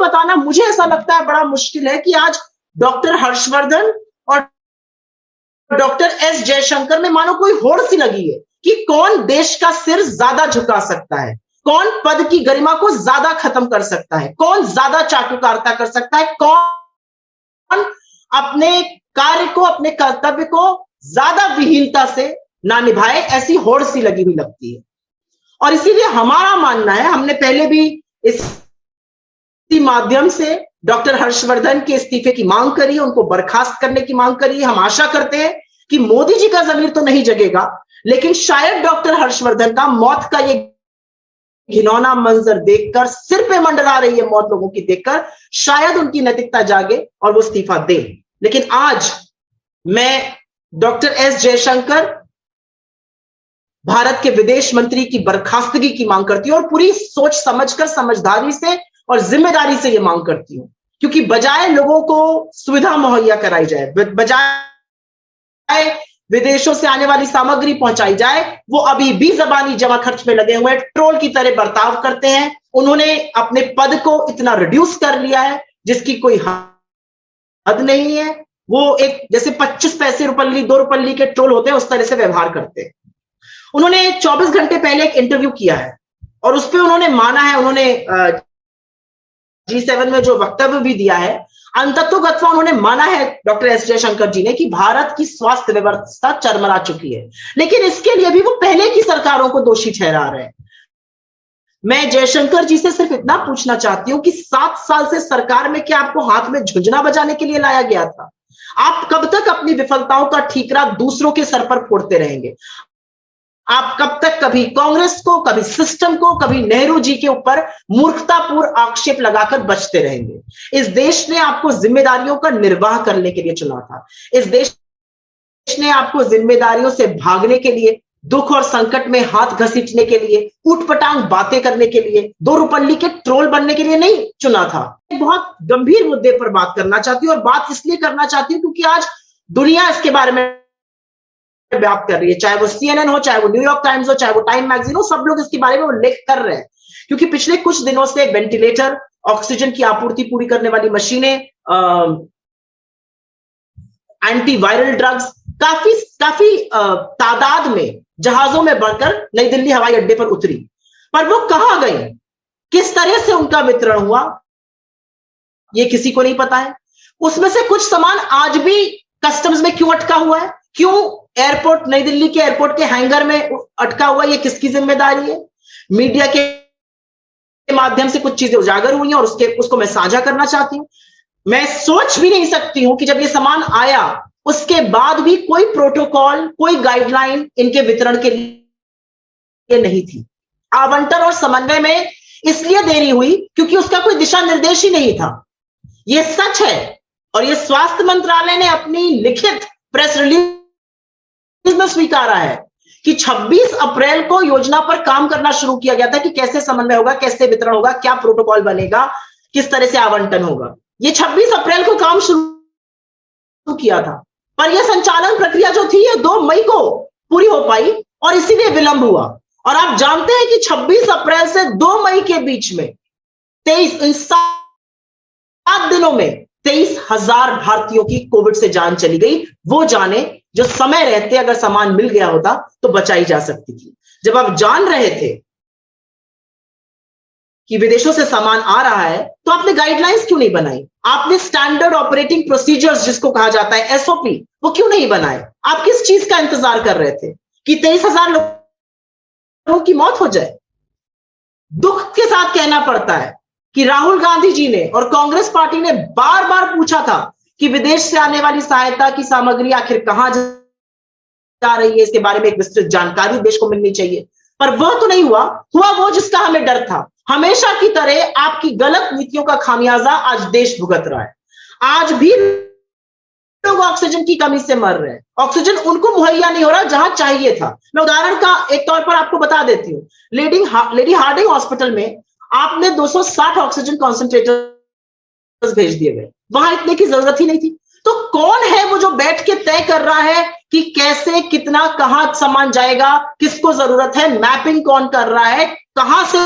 बताना मुझे ऐसा लगता है बड़ा मुश्किल है कि आज डॉक्टर हर्षवर्धन और डॉक्टर एस जयशंकर में मानो कोई होड़ सी लगी है कि कौन देश का सिर ज्यादा झुका सकता है, कौन पद की गरिमा को ज्यादा खत्म कर सकता है, कौन ज्यादा चाटुकारिता कर सकता है, कौन अपने कार्य को, अपने कर्तव्य को ज्यादा विहीनता से ना निभाए, ऐसी होड़ सी लगी हुई लगती है। और इसीलिए हमारा मानना है, हमने पहले भी इस माध्यम से डॉक्टर हर्षवर्धन के इस्तीफे की मांग करी, उनको बर्खास्त करने की मांग करी। हम आशा करते हैं कि मोदी जी का जमीर तो नहीं जगेगा, लेकिन शायद डॉक्टर हर्षवर्धन का मौत का ये घिनौना मंजर देखकर, सिर पे मंडरा रही है मौत लोगों की देखकर, शायद उनकी नैतिकता जागे और वो इस्तीफा दे। लेकिन आज मैं डॉक्टर एस जयशंकर, भारत के विदेश मंत्री की बर्खास्तगी की मांग करती हूं और पूरी सोच समझकर, समझदारी से और जिम्मेदारी से यह मांग करती हूं, क्योंकि बजाय लोगों को सुविधा मुहैया कराई जाए, बजाय विदेशों से आने वाली सामग्री पहुंचाई जाए, वो अभी भी जबानी जमा खर्च में लगे हुए ट्रोल की तरह बर्ताव करते हैं। उन्होंने अपने पद को इतना रिड्यूस कर लिया है जिसकी कोई हद नहीं है। वो एक जैसे 25 पैसे रुपल्ली, 2 रुपल्ली के ट्रोल होते हैं, उस तरह से व्यवहार करते हैं। उन्होंने 24 घंटे पहले एक इंटरव्यू किया है और उस पर उन्होंने माना है, उन्होंने G7 में जो वक्तव्य भी दिया है, अंततोगत्वा उन्होंने माना है डॉक्टर एस जयशंकर जी ने कि भारत की स्वास्थ्य व्यवस्था चरमरा चुकी है। लेकिन इसके लिए भी वो पहले की सरकारों को दोषी ठहरा रहे हैं। मैं जयशंकर जी से सिर्फ इतना पूछना चाहती हूं कि 7 साल से सरकार में क्या आपको हाथ में झुंझुना बजाने के लिए लाया गया था? आप कब तक अपनी विफलताओं का ठीकरा दूसरों के सर पर फोड़ते रहेंगे? आप कब तक कभी कांग्रेस को, कभी सिस्टम को, कभी नेहरू जी के ऊपर मूर्खतापूर्ण आक्षेप लगाकर बचते रहेंगे? इस देश ने आपको जिम्मेदारियों का निर्वाह करने के लिए चुना था। इस देश ने आपको जिम्मेदारियों से भागने के लिए, दुख और संकट में हाथ घसीटने के लिए, ऊटपटांग बातें करने के लिए, 2 रुपल्ली के ट्रोल बनने के लिए नहीं चुना था। बहुत गंभीर मुद्दे पर बात करना चाहती हूं और बात इसलिए करना चाहती हूं क्योंकि आज दुनिया इसके बारे में बात कर रही है, चाहे वो CNN हो, चाहे वो न्यूयॉर्क टाइम्स हो, चाहे वो टाइम मैगजीन हो, सब लोग इसके बारे में उल्लेख कर रहे हैं। क्योंकि पिछले कुछ दिनों से वेंटिलेटर, ऑक्सीजन की आपूर्ति पूरी करने वाली मशीनें, एंटीवायरल ड्रग्स काफी तादाद में जहाजों में बढ़कर नई दिल्ली हवाई अड्डे पर उतरी। पर वो कहां गई, किस तरह से उनका वितरण हुआ, ये किसी को नहीं पता है। उसमें से कुछ सामान आज भी कस्टम्स में क्यों अटका हुआ है, क्यों एयरपोर्ट, नई दिल्ली के एयरपोर्ट के हैंगर में अटका हुआ, ये किसकी जिम्मेदारी है? मीडिया के माध्यम से कुछ चीजें उजागर हुई हैं और उसको मैं साझा करना चाहती हूं। मैं सोच भी नहीं सकती हूं कि जब ये सामान आया उसके बाद भी कोई प्रोटोकॉल, कोई गाइडलाइन इनके वितरण के लिए नहीं थी। आवंटन और समन्वय में इसलिए देरी हुई क्योंकि उसका कोई दिशा निर्देश ही नहीं था। यह सच है और यह स्वास्थ्य मंत्रालय ने अपनी लिखित प्रेस रिलीज में स्वीकारा है कि 26 अप्रैल को योजना पर काम करना शुरू किया गया था कि कैसे समन्वय होगा, कैसे वितरण होगा, क्या प्रोटोकॉल बनेगा, किस तरह से आवंटन होगा। ये 26 अप्रैल को काम शुरू किया था, पर यह संचालन प्रक्रिया जो थी ये 2 मई को पूरी हो पाई और इसीलिए विलंब हुआ। और आप जानते हैं कि 26 अप्रैल से 2 मई के बीच में 7 दिनों में 23,000 भारतीयों की कोविड से जान चली गई। वो जाने जो समय रहते अगर सामान मिल गया होता तो बचाई जा सकती थी। जब आप जान रहे थे कि विदेशों से सामान आ रहा है तो आपने गाइडलाइंस क्यों नहीं बनाई? आपने स्टैंडर्ड ऑपरेटिंग प्रोसीजर्स जिसको कहा जाता है, SOP, वो क्यों नहीं बनाए? आप किस चीज का इंतजार कर रहे थे कि 23,000 लोगों की मौत हो जाए? दुख के साथ कहना पड़ता है कि राहुल गांधी जी ने और कांग्रेस पार्टी ने बार बार पूछा था कि विदेश से आने वाली सहायता की सामग्री आखिर कहां जा रही है, इसके बारे में एक विस्तृत जानकारी देश को मिलनी चाहिए। पर वह तो नहीं हुआ वो जिसका हमें डर था। हमेशा की तरह आपकी गलत नीतियों का खामियाजा आज देश भुगत रहा है। आज भी लोग ऑक्सीजन की कमी से मर रहे हैं, ऑक्सीजन उनको मुहैया नहीं हो रहा जहां चाहिए था। मैं उदाहरण का एक तौर पर आपको बता देती हूँ, लेडी हार्डिंग हॉस्पिटल में आपने 260 ऑक्सीजन कॉन्सेंट्रेटर्स भेज दिए गए, वहां इतने की जरूरत ही नहीं थी। तो कौन है वो जो बैठ के तय कर रहा है कि कैसे, कितना, कहां सामान जाएगा, किसको जरूरत है? मैपिंग कौन कर रहा है? कहां से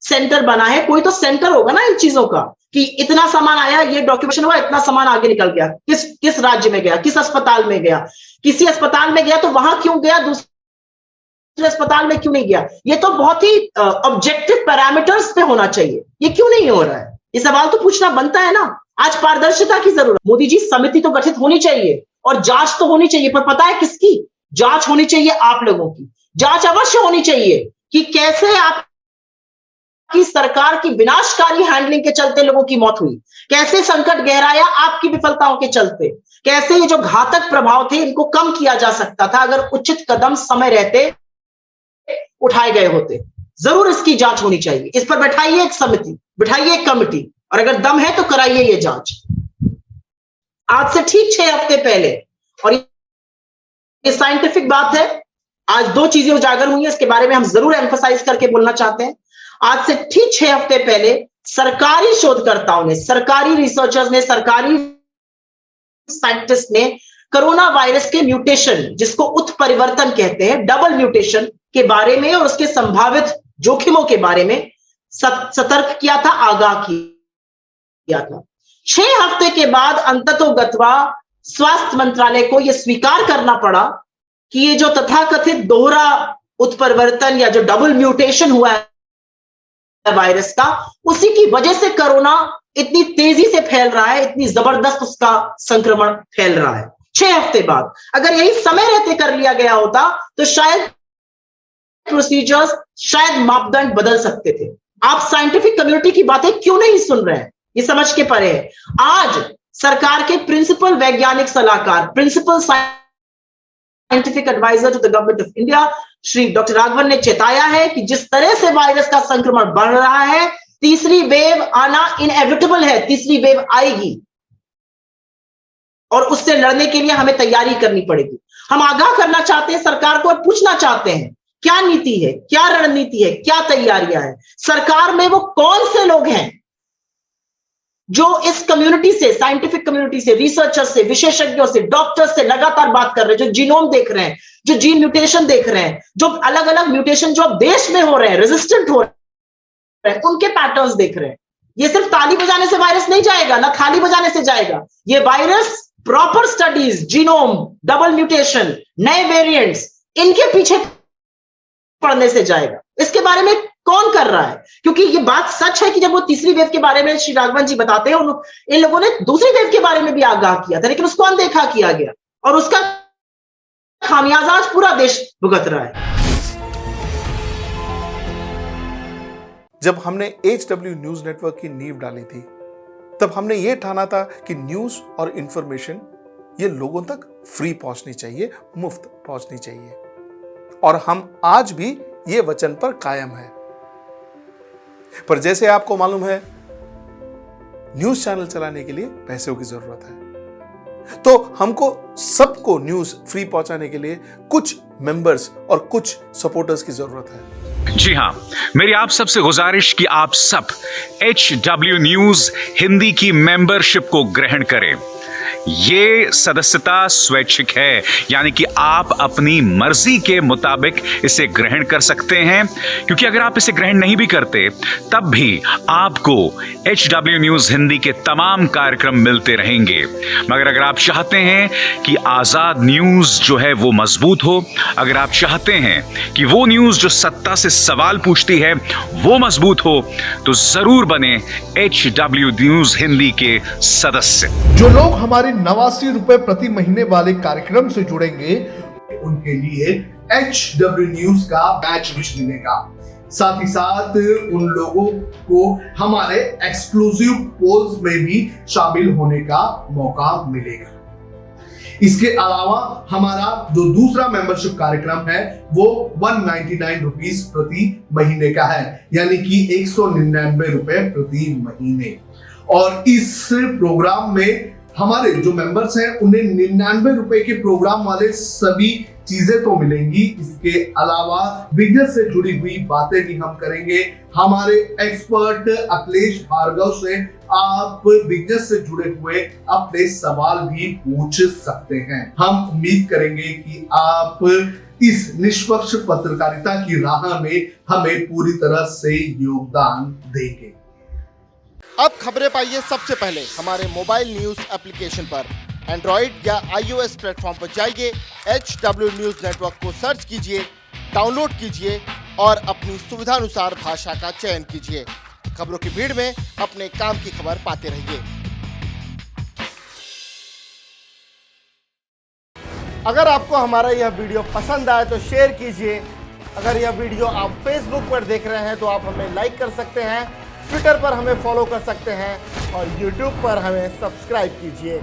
सेंटर बना है, कोई तो सेंटर होगा ना इन चीजों का, कि इतना सामान आया, ये डॉक्यूमेंटेशन हुआ, इतना सामान आगे निकल गया, किस राज्य में गया, किस अस्पताल में गया, किसी अस्पताल में गया तो वहां क्यों गया, दूसरे अस्पताल में क्यों नहीं गया। ये तो बहुत ही ऑब्जेक्टिव पैरामीटर्स पे होना चाहिए, ये क्यों नहीं हो रहा है, ये सवाल तो पूछना बनता है ना। आज पारदर्शिता की जरूरत। मोदी जी, समिति तो गठित होनी चाहिए और जांच तो होनी चाहिए, पर पता है किसकी जांच होनी चाहिए? आप लोगों की जांच अवश्य होनी चाहिए कि कैसे आपकी सरकार की विनाशकारी हैंडलिंग के चलते लोगों की मौत हुई, कैसे संकट गहराया आपकी विफलताओं के चलते, कैसे ये जो घातक प्रभाव थे इनको कम किया जा सकता था अगर उचित कदम समय रहते उठाए गए होते। जरूर इसकी जांच होनी चाहिए। इस पर बैठाइए एक समिति, बैठाइए एक कमेटी, और अगर दम है तो कराइए ये जांच। आज से ठीक 6 हफ्ते पहले, और ये साइंटिफिक बात है, आज 2 चीजें उजागर हुई है, इसके बारे में हम जरूर एम्फसाइज करके बोलना चाहते हैं। आज से ठीक 6 हफ्ते पहले सरकारी शोधकर्ताओं ने, सरकारी रिसर्चर्स ने, सरकारी साइंटिस्ट ने कोरोना वायरस के म्यूटेशन, जिसको उत्परिवर्तन कहते हैं, डबल म्यूटेशन के बारे में और उसके संभावित जोखिमों के बारे में सतर्क किया था, आगाह किया था। 6 हफ्ते के बाद अंततोगत्वा स्वास्थ्य मंत्रालय को यह स्वीकार करना पड़ा कि ये जो तथाकथित दोहरा उत्परिवर्तन या जो डबल म्यूटेशन हुआ है वायरस का, उसी की वजह से कोरोना इतनी तेजी से फैल रहा है, इतनी जबरदस्त उसका संक्रमण फैल रहा है। 6 हफ्ते बाद अगर यही समय रहते कर लिया गया होता तो शायद प्रोसीजर्स, शायद मापदंड बदल सकते थे। आप साइंटिफिक कम्युनिटी की बातें क्यों नहीं सुन रहे हैं? ये समझ के परे है। आज सरकार के प्रिंसिपल वैज्ञानिक सलाहकार, principal scientific adviser to the government of India, Shri doctor Raghavan ने चेताया है कि जिस तरह से वायरस का संक्रमण बढ़ रहा है, तीसरी वेव आना इनएविटेबल है, तीसरी वेव आएगी और उससे लड़ने के लिए हमें तैयारी करनी पड़ेगी। हम आगाह करना चाहते हैं सरकार को और पूछना चाहते हैं क्या नीति है, क्या रणनीति है, क्या तैयारियां हैं सरकार में? वो कौन से लोग हैं जो इस कम्युनिटी से, साइंटिफिक कम्युनिटी से, रिसर्चर्स से, विशेषज्ञों से, डॉक्टर्स से लगातार बात कर रहे हैं, जो जीनोम देख रहे हैं, जो जीन म्यूटेशन देख रहे हैं, जो अलग अलग म्यूटेशन जो अब देश में हो रहे हैं, रेजिस्टेंट हो रहे हैं, उनके पैटर्न्स देख रहे हैं। ये सिर्फ ताली बजाने से वायरस नहीं जाएगा, ना थाली बजाने से जाएगा। ये virus proper studies, genome, double mutation, नए वेरिएंट्स, इनके पीछे पढ़ने से जाएगा। इसके बारे में कौन कर रहा है? क्योंकि ये बात सच है कि जब वो तीसरी वेव के बारे में श्री राघवन जी बताते हैं, इन लोगों ने दूसरी वेव के बारे में भी आगाह किया था, लेकिन उसको अनदेखा किया गया और उसका खामियाजा आज पूरा देश भुगत रहा है। जब हमने HW न्यूज नेटवर्क की नींव डाली थी, तब हमने ये ठाना था कि न्यूज और इंफॉर्मेशन ये लोगों तक फ्री पहुंचनी चाहिए, मुफ्त पहुंचनी चाहिए, और हम आज भी ये वचन पर कायम है। पर जैसे आपको मालूम है, न्यूज चैनल चलाने के लिए पैसों की जरूरत है, तो हमको सबको न्यूज फ्री पहुंचाने के लिए कुछ मेंबर्स और कुछ सपोर्टर्स की जरूरत है। जी हां, मेरी आप सबसे गुजारिश कि आप सब HW न्यूज हिंदी की मेंबरशिप को ग्रहण करें। ये सदस्यता स्वैच्छिक है, यानी कि आप अपनी मर्जी के मुताबिक इसे ग्रहण कर सकते हैं, क्योंकि अगर आप इसे ग्रहण नहीं भी करते तब भी आपको HW न्यूज हिंदी के तमाम कार्यक्रम मिलते रहेंगे। मगर अगर आप चाहते हैं कि आजाद न्यूज जो है वो मजबूत हो, अगर आप चाहते हैं कि वो न्यूज जो सत्ता से सवाल पूछती है वो मजबूत हो, तो जरूर बने HW न्यूज हिंदी के सदस्य। जो लोग हमारे 89 रुपए प्रति महीने वाले कार्यक्रम से जुड़ेंगे, उनके लिए HW न्यूज का बैच विश मिलेगा। साथ ही साथ उन लोगों को हमारे एक्सक्लूसिव पोल्स में भी शामिल होने का मौका मिलेगा। इसके अलावा हमारा जो दूसरा मेंबरशिप कार्यक्रम है वो 199 रुपीस प्रति महीने का है, यानी कि 199 रुपए प्रति महीने। और इस प्रोग्राम में हमारे जो मेंबर्स हैं उन्हें 99 रुपए के प्रोग्राम वाले सभी चीजें तो मिलेंगी। इसके अलावा बिजनेस से जुड़ी हुई बातें भी हम करेंगे। हमारे एक्सपर्ट अखिलेश भार्गव से आप बिजनेस से जुड़े हुए अपने सवाल भी पूछ सकते हैं। हम उम्मीद करेंगे कि आप इस निष्पक्ष पत्रकारिता की राह में हमें पूरी तरह से योगदान देंगे। अब खबरें पाइए सबसे पहले हमारे मोबाइल न्यूज एप्लीकेशन पर। एंड्रॉइड या iOS प्लेटफॉर्म पर जाइए, HW न्यूज नेटवर्क को सर्च कीजिए, डाउनलोड कीजिए और अपनी सुविधानुसार भाषा का चयन कीजिए। खबरों की भीड़ में अपने काम की खबर पाते रहिए। अगर आपको हमारा यह वीडियो पसंद आए तो शेयर कीजिए। अगर यह वीडियो आप फेसबुक पर देख रहे हैं तो आप हमें लाइक कर सकते हैं, ट्विटर पर हमें फॉलो कर सकते हैं और यूट्यूब पर हमें सब्सक्राइब कीजिए।